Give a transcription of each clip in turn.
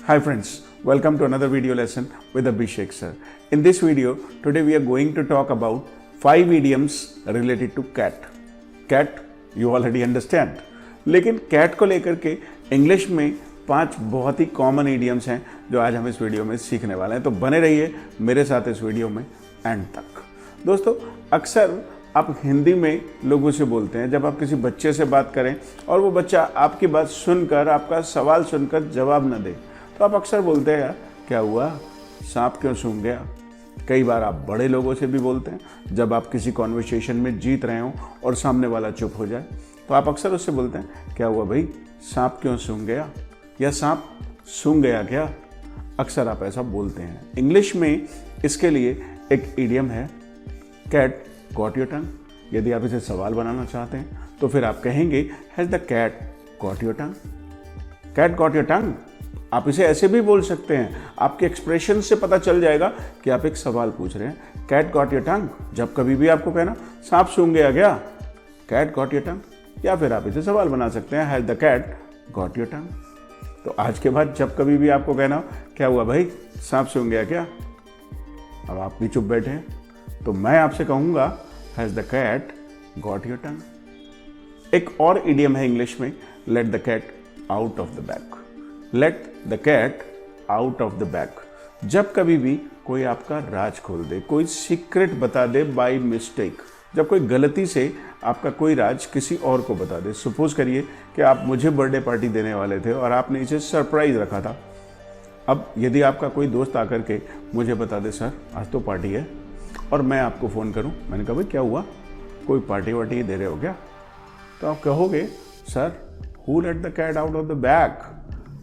Hi friends, welcome to another video lesson with Abhishek sir. In this video, today we are going to talk about 5 idioms related to cat. Cat, you already understand. लेकिन cat को लेकर के English में 5 बहुत ही common idioms हैं जो आज हम इस वीडियो में सीखने वाले हैं। तो बने रहिए मेरे साथ इस वीडियो में एंड तक। दोस्तों, अक्सर आप हिंदी में लोगों से बोलते हैं, जब आप किसी बच्चे से बात करें और वो बच्चा आपकी बात सुनकर, आपका सवाल सुनकर जवाब न दे, तो आप अक्सर बोलते हैं क्या हुआ, सांप क्यों सूंघ गया। कई बार आप बड़े लोगों से भी बोलते हैं, जब आप किसी कॉन्वर्सेशन में जीत रहे हो और सामने वाला चुप हो जाए, तो आप अक्सर उससे बोलते हैं क्या हुआ भाई, सांप क्यों सूंघ गया, या सांप सूंघ गया क्या। अक्सर आप ऐसा बोलते हैं। इंग्लिश में इसके लिए एक इडियम है, कैट गॉट योर टंग। यदि आप इसे सवाल बनाना चाहते हैं तो फिर आप कहेंगे has the cat got your tongue. Cat got your tongue. आप इसे ऐसे भी बोल सकते हैं, आपके एक्सप्रेशन से पता चल जाएगा कि आप एक सवाल पूछ रहे हैं। Cat got your tongue. जब कभी भी आपको कहना सांप सूंघ गया क्या, कैट गॉट योर टंग। या फिर आप इसे सवाल बना सकते हैं, has the cat got your tongue. तो आज के बाद जब कभी भी आपको कहना क्या हुआ भाई, सांप सूंघ गया क्या, अब आप भी चुप बैठे हैं, तो मैं आपसे कहूंगा has the cat got your tongue. एक और इडियम है इंग्लिश में, let the cat out of the bag. Let the cat out of the bag. जब कभी भी कोई आपका राज खोल दे, कोई सीक्रेट बता दे बाय मिस्टेक, जब कोई गलती से आपका कोई राज किसी और को बता दे। सपोज करिए कि आप मुझे बर्थडे पार्टी देने वाले थे और आपने इसे सरप्राइज रखा था। अब यदि आपका कोई दोस्त आकर के मुझे बता दे सर आज तो पार्टी है, और मैं आपको फ़ोन करूं, मैंने कहा भाई क्या हुआ, कोई पार्टी वार्टी दे रहे हो क्या, तो आप कहोगे sir who let the cat out of the bag.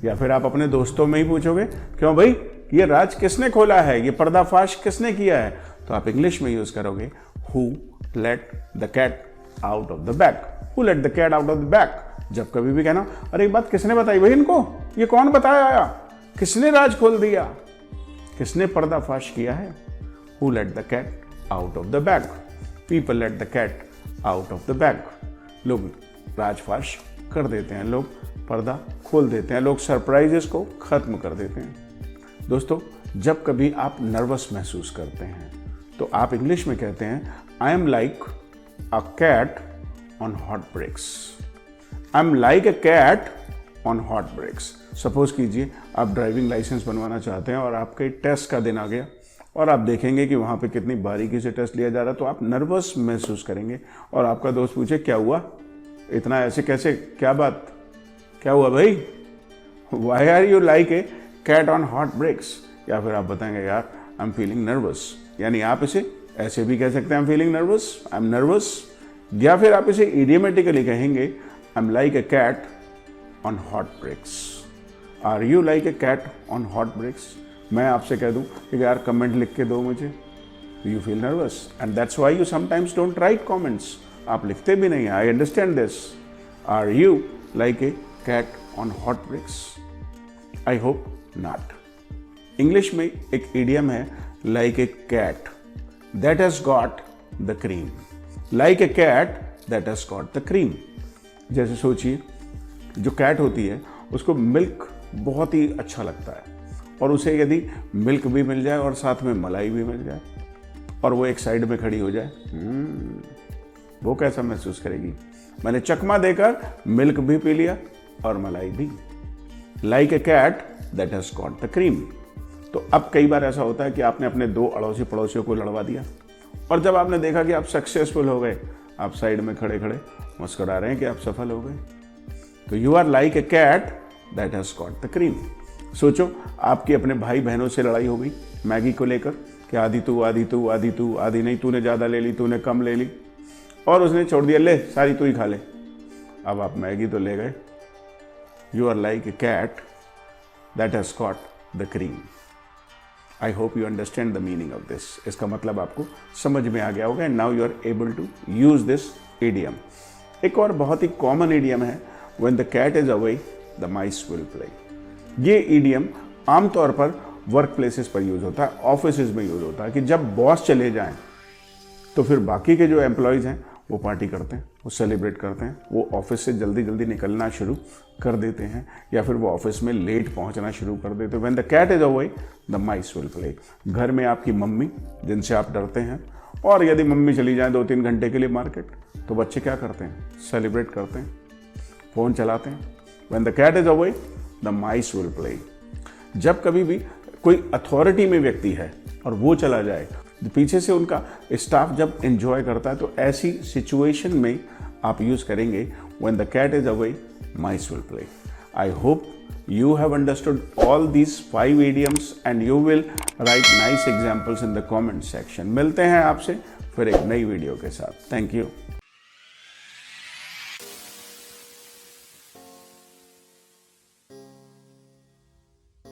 या फिर आप अपने दोस्तों में ही पूछोगे क्यों भाई, ये राज किसने खोला है, ये पर्दाफाश किसने किया है, तो आप इंग्लिश में यूज करोगे who let the cat out of the bag. Who let the cat out of the bag. जब कभी भी कहना अरे ये बात किसने बताई भाई इनको, ये कौन बताया आया, किसने राज खोल दिया, किसने पर्दाफाश किया है। Who let the cat out of the bag? People let the cat out of the bag. लोग राजफाश कर देते हैं, लोग पर्दा खोल देते हैं, लोग सरप्राइजेस को खत्म कर देते हैं। दोस्तों, जब कभी आप नर्वस महसूस करते हैं तो आप इंग्लिश में कहते हैं I am like a cat on hot bricks. I am like a cat on hot bricks. Suppose कीजिए आप ड्राइविंग लाइसेंस बनवाना चाहते हैं और आपके टेस्ट का दिन आ गया और आप देखेंगे कि वहाँ पे कितनी बारीकी से टेस्ट लिया जा रहा है, तो आप नर्वस महसूस करेंगे और आपका दोस्त पूछे क्या हुआ, इतना ऐसे कैसे, क्या बात, क्या हुआ भाई, why are you like a cat on hot bricks. या फिर आप बताएंगे यार आई एम फीलिंग नर्वस। यानी आप इसे ऐसे भी कह सकते हैं I am feeling nervous, I am nervous. या फिर आप इसे इडियोमेटिकली कहेंगे I am like a cat on hot bricks. Are you like a cat on hot bricks. मैं आपसे कह दूं कि यार कमेंट लिख के दो मुझे, you feel nervous and that's why you sometimes don't write comments. आप लिखते भी नहीं, I understand this. Are you like a cat on hot bricks? I hope not. English में एक इडियम है like a cat that has got the cream. Like a cat that has got the cream. जैसे सोचिए जो cat होती है उसको milk बहुत ही अच्छा लगता है, और उसे यदि मिल्क भी मिल जाए और साथ में मलाई भी मिल जाए और वो एक साइड में खड़ी हो जाए, वो कैसा महसूस करेगी। मैंने चकमा देकर मिल्क भी पी लिया और मलाई भी। Like a cat that has got the cream. तो अब कई बार ऐसा होता है कि आपने अपने 2 अड़ोसी पड़ोसियों को लड़वा दिया और जब आपने देखा कि आप सक्सेसफुल हो गए, आप साइड में खड़े खड़े मुस्कुरा रहे हैं कि आप सफल हो गए। तो you are like a cat that has got the cream. सोचो आपकी अपने भाई बहनों से लड़ाई हो गई मैगी को लेकर कि आधी तू आधी तू आधी तू, आधी नहीं, तूने ज़्यादा ले ली, तूने कम ले ली, और उसने छोड़ दिया ले सारी तू ही खा ले। अब आप मैगी तो ले गए। You are like a cat that has got the cream. I hope you understand the meaning of this. इसका मतलब आपको समझ में आ गया होगा and now you are able to use this idiom. एक और बहुत ही कॉमन इडियम है when the cat is away the mice will play. ये इडियम आमतौर पर वर्क प्लेसेस पर यूज होता है, ऑफिस में यूज होता है कि जब बॉस चले जाएं तो फिर बाकी के जो एम्प्लॉयज़ हैं वो पार्टी करते हैं, वो सेलिब्रेट करते हैं, वो ऑफिस से जल्दी जल्दी निकलना शुरू कर देते हैं, या फिर वो ऑफिस में लेट पहुंचना शुरू कर देते हैं। When the cat is away the mice will play. घर में आपकी मम्मी जिनसे आप डरते हैं, और यदि मम्मी चली जाए 2-3 घंटे के लिए मार्केट, तो बच्चे क्या करते हैं? सेलिब्रेट करते हैं, फ़ोन चलाते हैं। When the cat is away the mice will play. जब कभी भी कोई अथॉरिटी में व्यक्ति है और वो चला जाए, पीछे से उनका स्टाफ जब एंजॉय करता है, तो ऐसी सिचुएशन में आप यूज़ करेंगे when the cat is away mice will play. I hope you have understood all these 5 idioms and you will write nice examples in the comment section। मिलते हैं आपसे फिर एक नई वीडियो के साथ। Thank you.